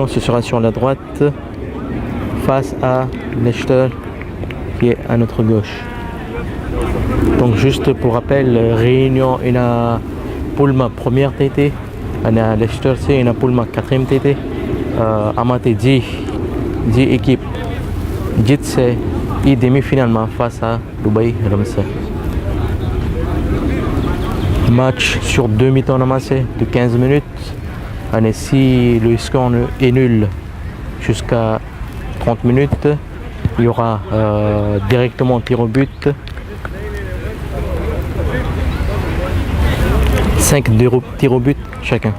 Réunion, ce sera sur la droite, face à Leicester, qui est à notre gauche. Donc juste pour rappel, Réunion il y a Pulma première TT, il y a Leicester c'est il y a Pulma quatrième TT, Amate 10 équipes, 10 c'est et demi-finalement face à Dubaï Ramsey. Match sur 2 mi-temps amassé de 15 minutes. Et si le score est nul jusqu'à 30 minutes, il y aura directement tir au but. 5 tirs au but chacun.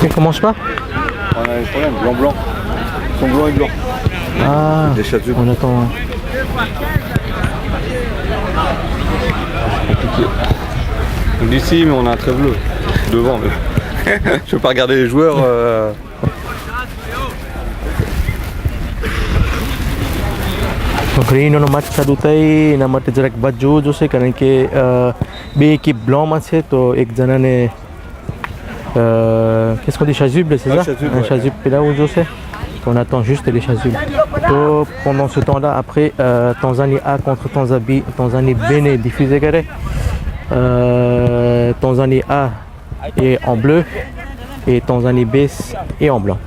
Tu commences pas? On a un problème, blanc. Ils sont blancs et blancs. Ah, des chasubles. on attend. On dit si, mais on a un trait bleu devant. Mais... je peux pas regarder les joueurs. Donc Réunion no match cadutai na match jarak baju जो से कारण के बे équipe blanc match है तो एक जना ने qu'est-ce qu'on dit chasuble c'est ça chasuble, un chasuble là où je sais on attend juste les chasubles तो pendant ce temps-là après Tanzanie A contre Tanzanie B n'est diffusé garé Tanzanie A est en bleu et Tanzanie B est en blanc.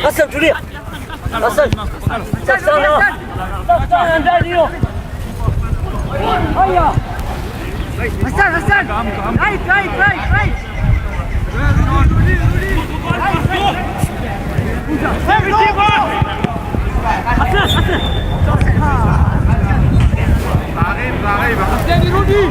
Hassan, tu lihat. Hassan. Sana. Anda dia. Ayah. Hassan. Right. Rudi.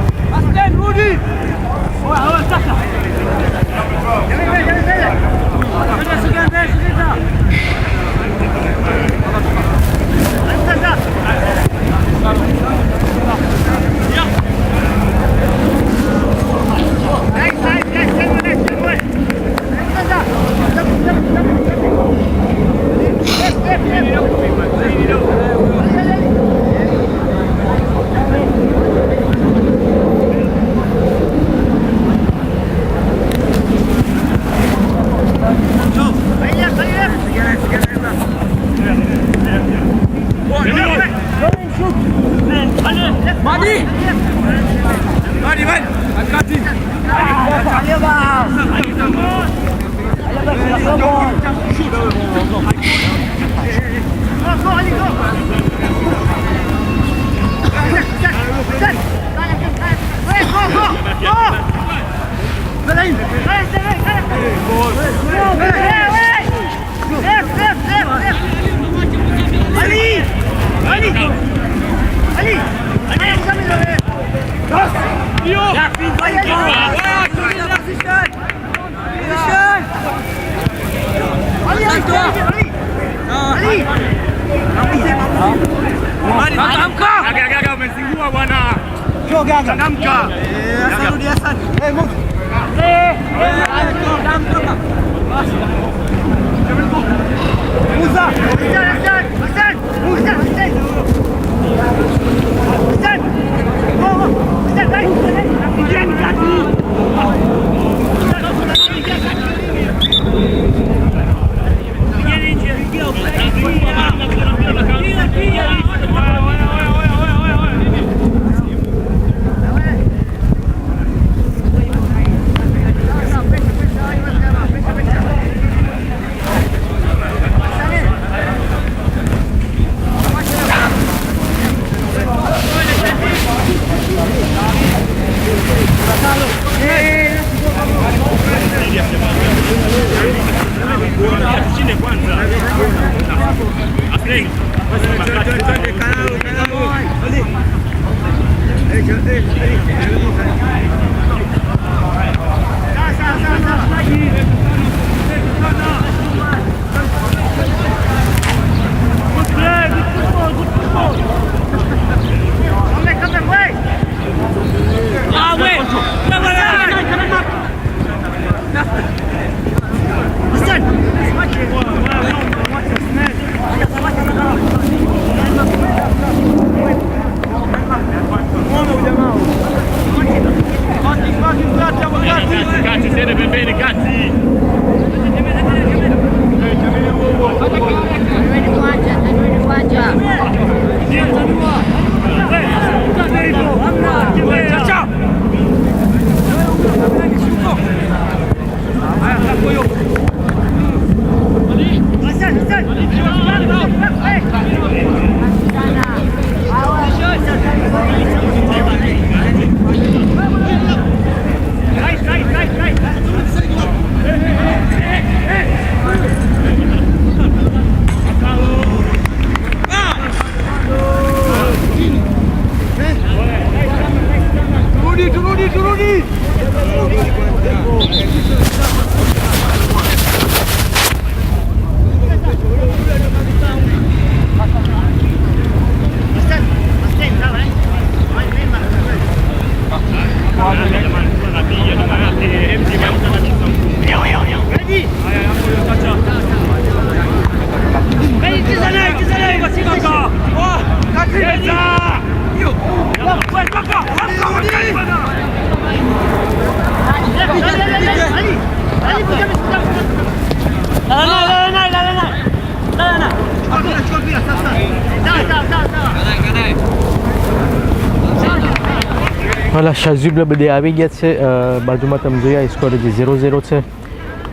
Voilà, Chasuble berde habis c'est Bajouma Tamzoya, score de 0-0 c'est.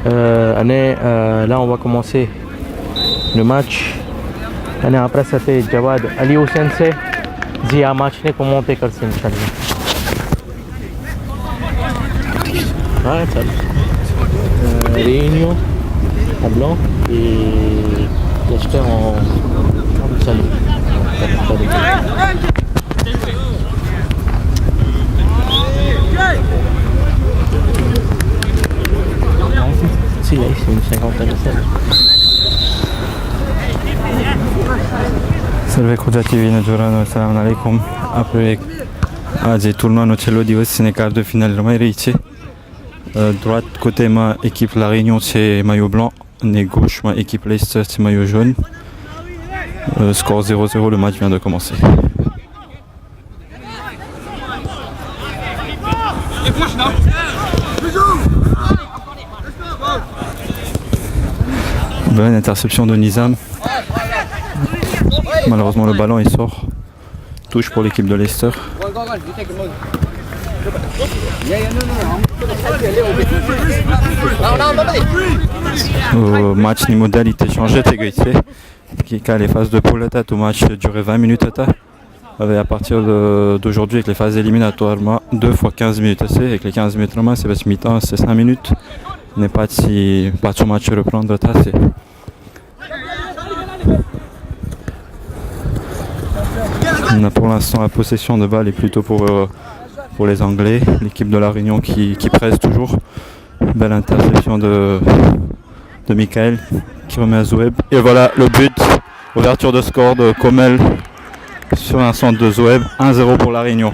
Là on va commencer le match. Après c'était Jawad Ali Hussain c'est. Zia match ne commenter कर से इंशाल्लाह. Ouais, ça. Réunion en blanc et Leicester en salut. Si, là, c'est une cinquantaine de salles. Salve Khuja-TV Nagiorano, assalamu alaikum. Après le tournoi Nocello di West, quart de finale Romerici. Droite côté ma équipe La Réunion c'est maillot blanc, et gauche ma équipe Leicester c'est maillot jaune. Score 0-0, le match vient de commencer. Bonne interception de Nizam. Malheureusement le ballon il sort. Touche pour l'équipe de Leicester. match ni modalité changée, qui quand les phases de poule tout match durait 20 minutes à partir d'aujourd'hui avec les phases éliminatoires 2 fois 15 minutes avec les 15 minutes c'est parce que mi-temps c'est 5 minutes n'est pas si match reprendre c'est on a pour l'instant la possession de balle est plutôt pour les Anglais, l'équipe de la Réunion qui presse toujours. Belle interception de Michael qui remet à Zoueb. Et voilà le but, ouverture de score de Comel sur un centre de Zoueb, 1-0 pour la Réunion.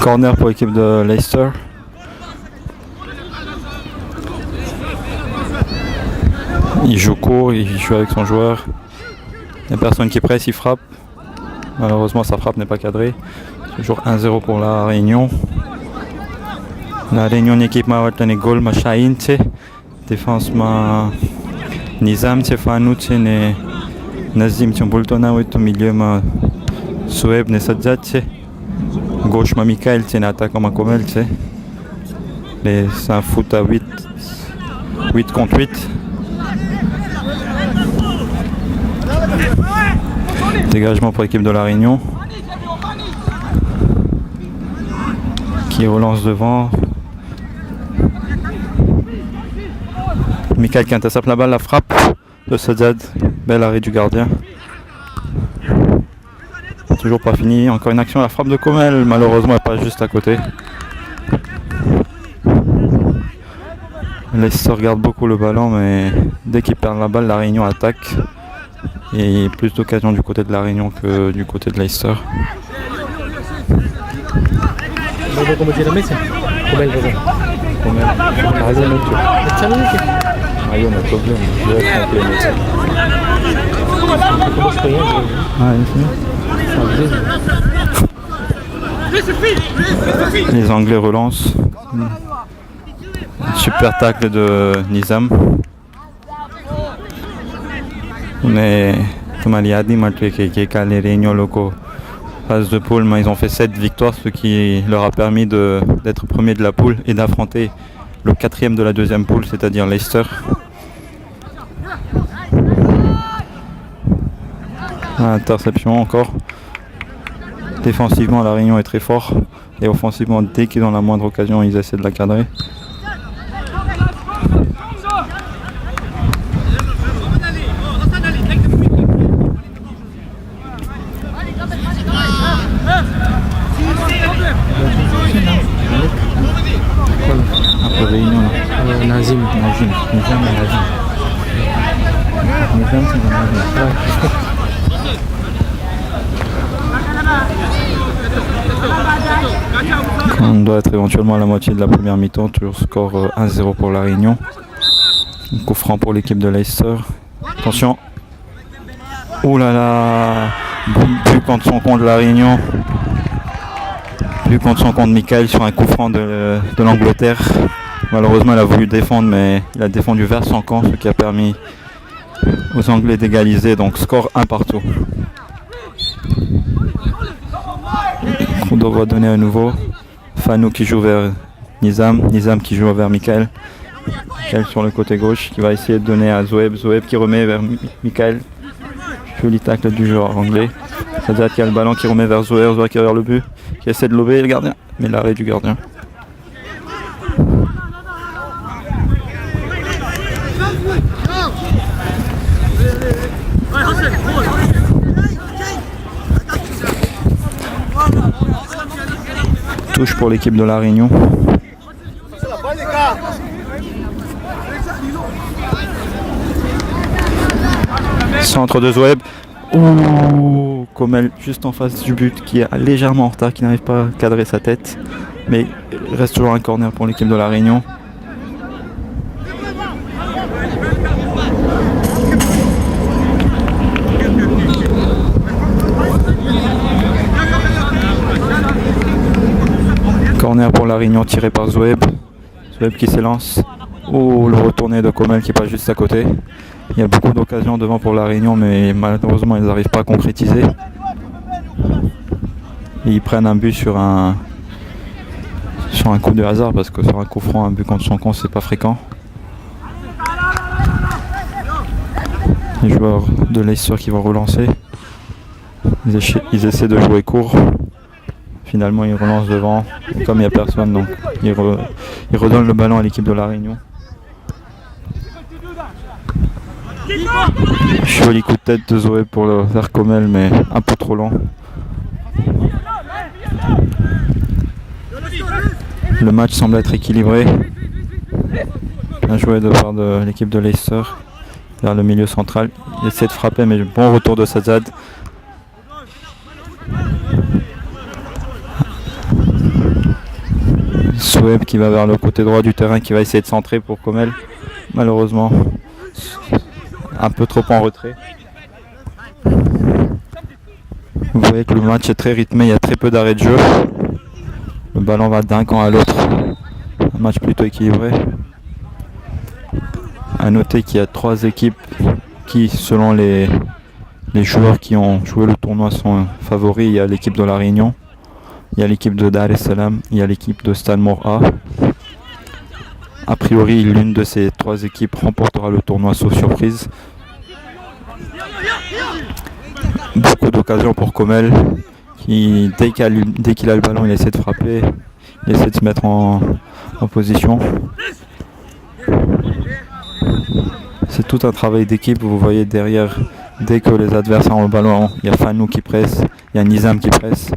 Corner pour l'équipe de Leicester. Il joue court, il joue avec son joueur. Il n'y a personne qui presse, il frappe. Malheureusement sa frappe n'est pas cadrée. Toujours 1-0 pour la Réunion. La Réunion équipe m'a watane goal ma Shahin défense ma Nizam Fanou ne Nazim Bultona au milieu ma Soueb ne Sadzat gauche ma Michael c'est attaquant ma Comel c'est un foot à 8 contre 8. Dégagement pour l'équipe de la Réunion qui relance devant. Michael qui intercepte la balle, la frappe de Sadzad, bel arrêt du gardien. Toujours pas fini, encore une action, la frappe de Comel, malheureusement elle passe juste à côté. Leicester regarde beaucoup le ballon, mais dès qu'ils perdent la balle, la Réunion attaque. Et il y a plus d'occasions du côté de la Réunion que du côté de Leicester. Les Anglais relancent. Super tacle de Nizam. Mais comme Ali a dit, les Réunions locaux phase de poule, ils ont fait 7 victoires, ce qui leur a permis d'être premier de la poule et d'affronter le 4e de la deuxième poule, c'est-à-dire Leicester. Interception encore. Défensivement, la Réunion est très fort et offensivement, dès qu'ils ont la moindre occasion, ils essaient de la cadrer. Réunion Nazim on doit être éventuellement à la moitié de la première mi-temps, toujours score 1-0 pour la Réunion. Un coup franc pour l'équipe de Leicester. Attention. Oh là là, but contre son compte de la Réunion. But contre son compte Michael sur un coup franc de l'Angleterre. Malheureusement il a voulu défendre, mais il a défendu vers son camp, ce qui a permis aux Anglais d'égaliser, donc score 1 partout. On doit donner à nouveau. Fanou qui joue vers Nizam, Nizam qui joue vers Michael. Michael sur le côté gauche qui va essayer de donner à Zoueb, Zoueb qui remet vers Michael. Joli tacle du joueur anglais. Sadzad qui a le ballon qui remet vers Zoueb, Zoueb qui est vers le but, qui essaie de lober le gardien, mais l'arrêt du gardien. Touche pour l'équipe de la Réunion. Centre de Zoueb. Oh, Comel juste en face du but qui est légèrement en retard, qui n'arrive pas à cadrer sa tête. Mais il reste toujours un corner pour l'équipe de La Réunion. Corner pour La Réunion tiré par Zoeb. Zoeb qui s'élance. Oh, le retourné de Comel qui passe juste à côté. Il y a beaucoup d'occasions devant pour La Réunion, mais malheureusement ils n'arrivent pas à concrétiser. Et ils prennent un but sur un coup de hasard, parce que sur un coup franc, un but contre son camp, c'est pas fréquent. Les joueurs de Leicester qui vont relancer. Ils essaient de jouer court. Finalement, ils relancent devant. Comme il n'y a personne, donc ils redonnent le ballon à l'équipe de La Réunion. Joli coup de tête de Zoé pour le faire Comel, mais un peu trop lent. Le match semble être équilibré. Bien joué de part de l'équipe de Leicester vers le milieu central. Il essaie de frapper, mais bon retour de Sazad. Soueb qui va vers le côté droit du terrain, qui va essayer de centrer pour Comel. Malheureusement, un peu trop en retrait. Vous voyez que le match est très rythmé, il y a très peu d'arrêts de jeu. Le ballon va d'un camp à l'autre. Un match plutôt équilibré. A noter qu'il y a 3 équipes qui, selon les joueurs qui ont joué le tournoi, sont favoris. Il y a l'équipe de La Réunion, il y a l'équipe de Dar es Salaam, il y a l'équipe de Stanmore A. A priori, l'une de ces 3 équipes remportera le tournoi sauf surprise. Beaucoup d'occasions pour Comel, qui dès qu'il a le ballon, il essaie de frapper, il essaie de se mettre en position. C'est tout un travail d'équipe. Vous voyez derrière, dès que les adversaires ont le ballon, il y a Fanou qui presse, il y a Nizam qui presse.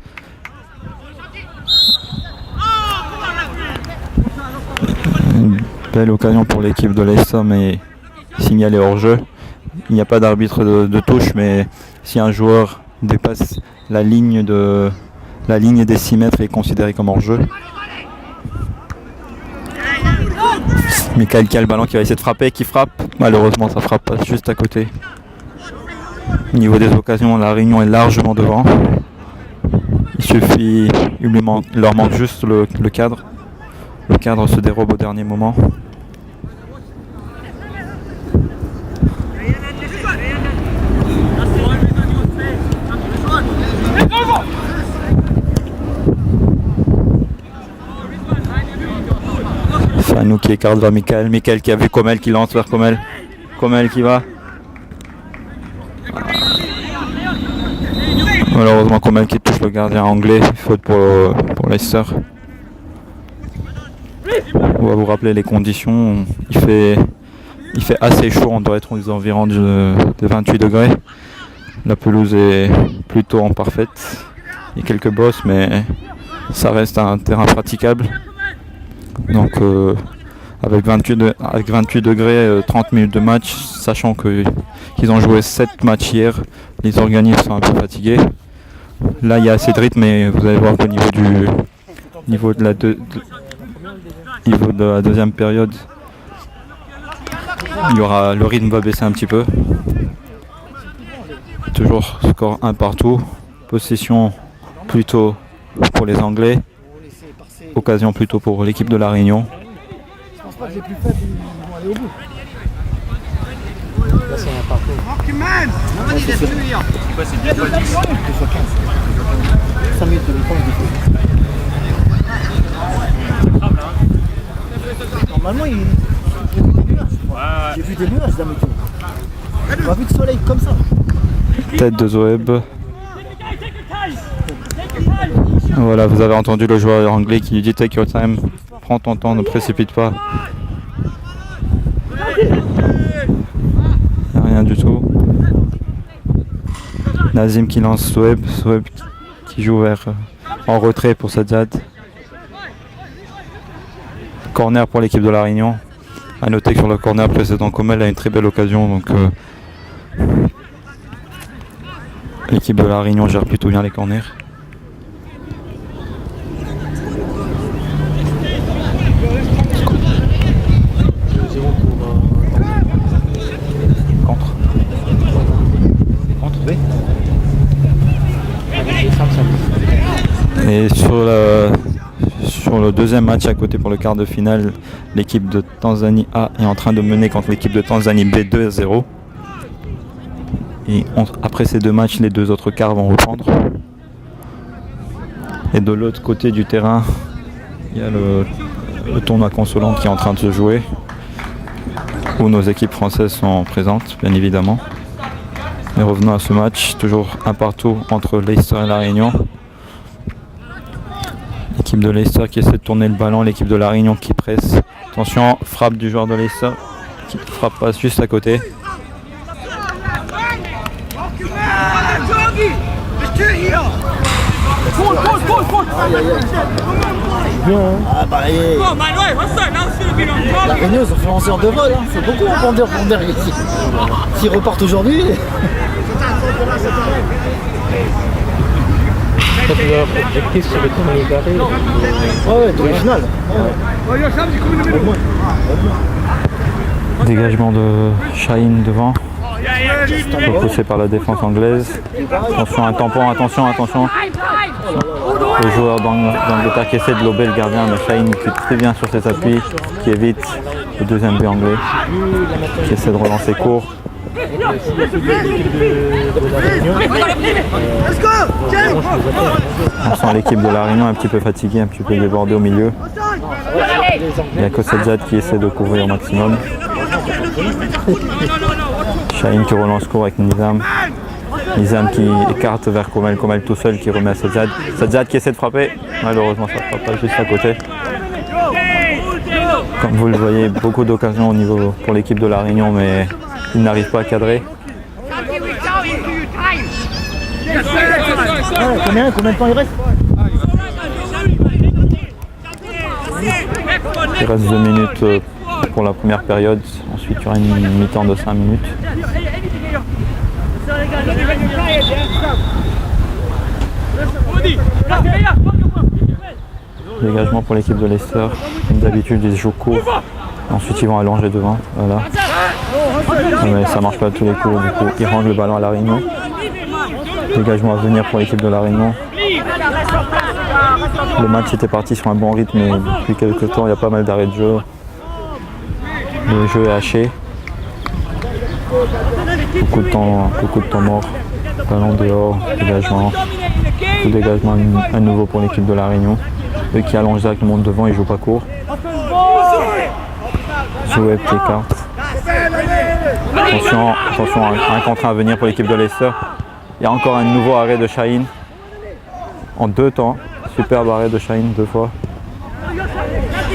Une belle occasion pour l'équipe de Leicester, mais signalé hors jeu. Il n'y a pas d'arbitre de touche, mais si un joueur dépasse la ligne des 6 mètres, il est considéré comme hors jeu. Michael qui a le ballon, qui va essayer de frapper, qui frappe. Malheureusement, ça frappe pas juste à côté. Au niveau des occasions, La Réunion est largement devant. Il leur manque juste le cadre. Le cadre se dérobe au dernier moment. Fanou qui écarte vers Michael. Michael qui a vu Comel, qui lance vers Comel. Comel qui va. Malheureusement, Comel qui touche le gardien anglais. Faute pour Leicester. On va vous rappeler les conditions. Il fait assez chaud. On doit être aux environs de 28 degrés. La pelouse est plutôt en parfaite. Il y a quelques bosses, mais ça reste un terrain praticable. Donc avec 28 degrés, 30 minutes de match, sachant qu'ils ont joué 7 matchs hier, les organismes sont un peu fatigués. Là il y a assez de rythme, mais vous allez voir qu'au niveau de la deuxième période, le rythme va baisser un petit peu. Toujours score 1 partout, possession plutôt pour les Anglais. Occasion plutôt pour l'équipe de La Réunion. Je pense pas que les plus faibles vont aller au bout. Là c'est un parcours. C'est bien de 10. 5 minutes de défense du normalement j'ai vu des nuages d'un météo. J'ai pas vu de soleil comme ça. Tête de Zoeb. Voilà, vous avez entendu le joueur anglais qui dit take your time, prends ton temps, ne précipite pas. Rien du tout. Nazim qui lance Zoeb qui joue en retrait pour Sadzad. Corner pour l'équipe de La Réunion. A noter que sur le corner précédent, Comel a une très belle occasion, donc L'équipe de la Réunion gère plutôt bien les corners. Contre B. Et sur le deuxième match à côté pour le quart de finale, l'équipe de Tanzanie A est en train de mener contre l'équipe de Tanzanie B 2-0. Et après ces deux matchs, les deux autres quarts vont reprendre. Et de l'autre côté du terrain, il y a le tournoi consolant qui est en train de se jouer, où nos équipes françaises sont présentes, bien évidemment. Mais revenons à ce match, toujours un partout entre Leicester et la Réunion. L'équipe de Leicester qui essaie de tourner le ballon, l'équipe de la Réunion qui presse. Attention, frappe du joueur de Leicester, qui frappe passe juste à côté. Ah bah la Réunion ils ont fait 11 heures de vol, hein. C'est beaucoup en vendeur pour derrière ici. S'ils repartent aujourd'hui. Leur objectif c'est de tourner carré. Ouais, tournoi final. Dégagement de Shaheen devant, repoussé par la défense anglaise. Attention, un tampon, attention. Le joueur d'Angleterre qui essaie de lober le gardien, mais Shaheen qui est très bien sur ses appuis, qui évite le deuxième but anglais, qui essaie de relancer court. On sent l'équipe de la Réunion un petit peu fatiguée, un petit peu débordée au milieu. Il n'y a que Sajjad qui essaie de couvrir au maximum. Shaheen qui relance court avec Nizam. Nizam qui écarte vers Komel tout seul qui remet à Sajjad. Sajjad qui essaie de frapper. Malheureusement ça ne frappe pas juste à côté. Comme vous le voyez, beaucoup d'occasions au niveau pour l'équipe de la Réunion, mais il n'arrive pas à cadrer. Combien de temps il reste? Il reste 2 minutes pour la première période. Ensuite, il y aura une mi-temps de 5 minutes. Dégagement pour l'équipe de Leicester. Comme d'habitude, ils jouent court. Ensuite, ils vont allonger devant. Voilà. Mais ça marche pas à tous les coups. Du coup, ils rendent le ballon à la Réunion. Dégagement à venir pour l'équipe de la Réunion. Le match était parti sur un bon rythme, mais depuis quelques temps, il y a pas mal d'arrêts de jeu. Le jeu est haché. Beaucoup de temps mort. Ballon dehors, dégagement. Tout dégagement à nouveau pour l'équipe de la Réunion. Eux qui allongent directement devant, ils jouent pas court. Jouet qui écarte. Attention, un contre à venir pour l'équipe de Leicester. Il y a encore un nouveau arrêt de Shaheen. En 2 temps. Superbe arrêt de Shaheen 2 fois.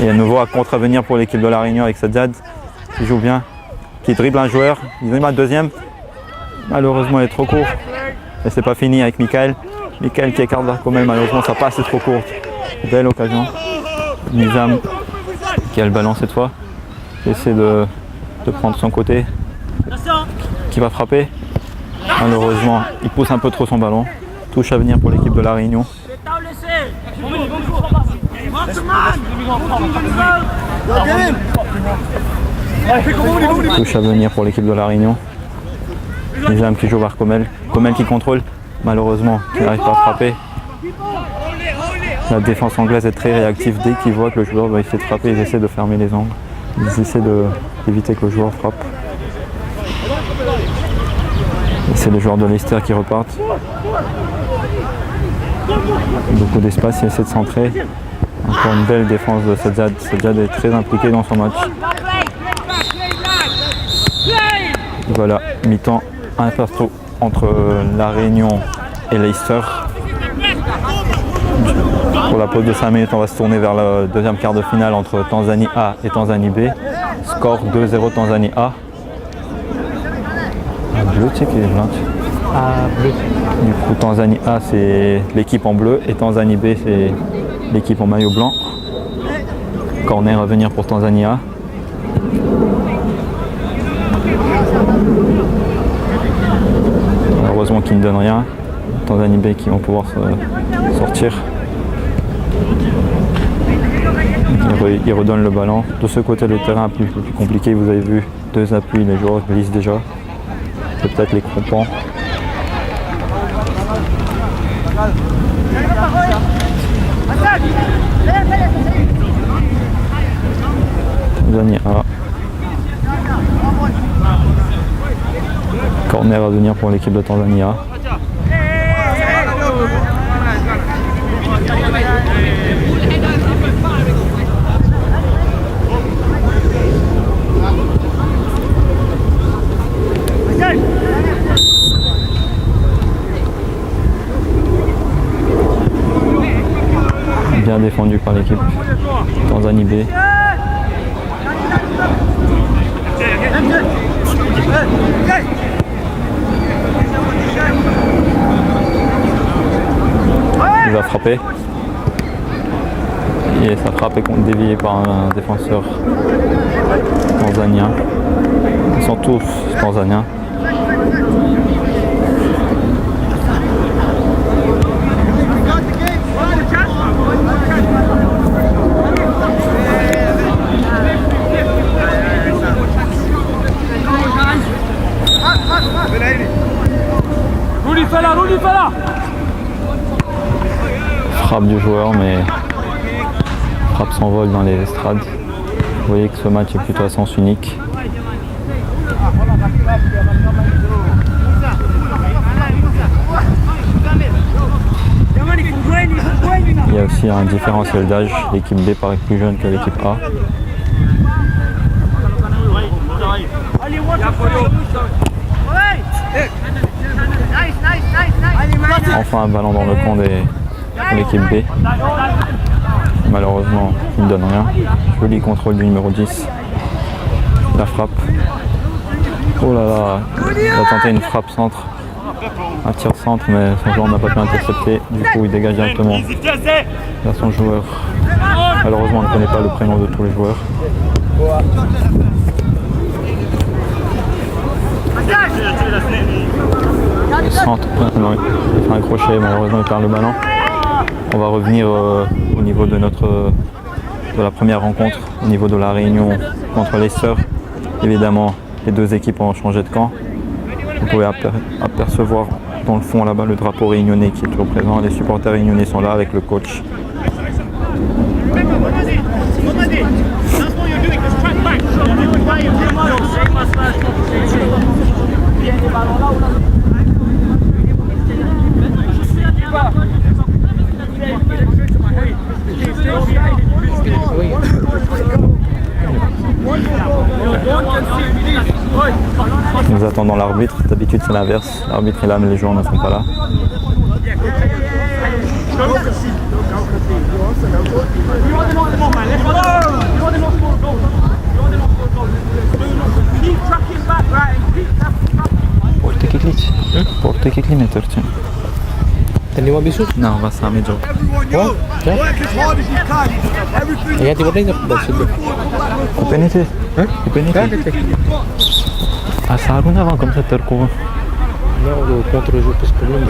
Et à nouveau un contre à venir pour l'équipe de la Réunion avec Sajjad qui joue bien. Qui dribble un joueur. Il dribble un deuxième. Malheureusement il est trop court. Et c'est pas fini avec Michael. Michael qui écarte vers Komel. Malheureusement sa passe est trop courte. Belle occasion. Nizam qui a le ballon cette fois. Qui essaie de prendre son côté. Qui va frapper. Malheureusement, il pousse un peu trop son ballon. Touche à venir pour l'équipe de la Réunion. Touche à venir pour l'équipe de la Réunion. Nizam qui joue vers Komel. Komel qui contrôle. Malheureusement, qui n'arrive pas à frapper. La défense anglaise est très réactive. Dès qu'ils voient que le joueur va essayer de frapper, ils essaient de fermer les angles. Ils essaient d'éviter que le joueur frappe. C'est les joueurs de Leicester qui repartent. Beaucoup d'espace, ils essaient de centrer. Encore une belle défense de Sajjad. Sajjad est très impliqué dans son match. Voilà, mi-temps, un partout entre la Réunion et Leicester. Pour la pause de 5 minutes, on va se tourner vers le deuxième quart de finale entre Tanzanie A et Tanzanie B. Score 2-0 Tanzanie A. Bleu, tu sais qui est blanc. Ah, bleu. Du coup, Tanzanie A, c'est l'équipe en bleu et Tanzanie B, c'est l'équipe en maillot blanc. Corner à venir pour Tanzanie A. Heureusement qu'il ne donne rien. Tanzanie qui vont pouvoir sortir. Ils redonnent le ballon. De ce côté, le terrain plus compliqué, vous avez vu, 2 appuis, les joueurs glissent déjà. C'est peut-être les crampons. Tanzanie A. Corner à venir pour l'équipe de Tanzanie A. Bien défendu par l'équipe Tanzanie B. Il va frapper. Et sa frappe est déviée par un défenseur tanzanien. Ils sont tous tanzaniens. Frappe du joueur, mais frappe s'envole dans les estrades. Vous voyez que ce match est plutôt à sens unique. Il y a aussi un différentiel d'âge. L'équipe B paraît plus jeune que l'équipe A. Enfin un ballon dans le camp de l'équipe B. Malheureusement, il ne donne rien. Joli contrôle du numéro 10. La frappe. Oh là là, il a tenté une frappe centre. Un tir centre, mais son joueur n'a pas pu intercepter. Du coup, il dégage directement vers son joueur. Malheureusement, on ne connaît pas le prénom de tous les joueurs. Le centre, non, il fait un crochet, malheureusement il perd le ballon. On va revenir au niveau de la première rencontre, au niveau de la réunion contre Leicester. Évidemment, les deux équipes ont changé de camp. Vous pouvez apercevoir dans le fond là-bas le drapeau réunionnais qui est toujours présent. Les supporters réunionnais sont là avec le coach. Nous attendons l'arbitre. D'habitude c'est l'inverse. L'arbitre est là mais les joueurs ne sont pas là. Porto kikli mi Türkçe? Taniwa bisu? No, basta među. What? Ja ti vodaj da se do. Kupenite? Kupenite? A saruna avant comme ça Turco. Non, le contre-jeu parce que l'homme.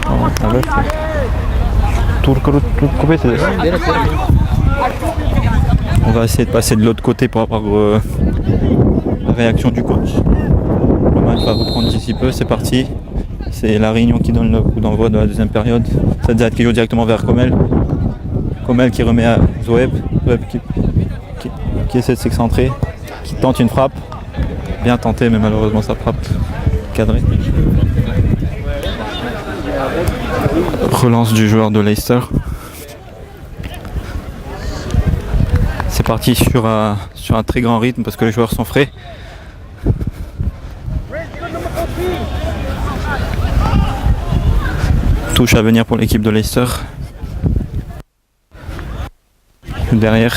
Oh, ça va faire. Turco kupete. On va essayer de passer de l'autre côté pour avoir la réaction du coach. Le match va reprendre d'ici peu, c'est parti. C'est la Réunion qui donne le coup d'envoi de la deuxième période. Sadia qui joue directement vers Comel. Comel qui remet à Zoeb. Zoeb qui essaie de s'excentrer, qui tente une frappe. Bien tenté, mais malheureusement sa frappe cadrée. Relance du joueur de Leicester. C'est parti sur un très grand rythme parce que les joueurs sont frais. Touche à venir pour l'équipe de Leicester. Derrière,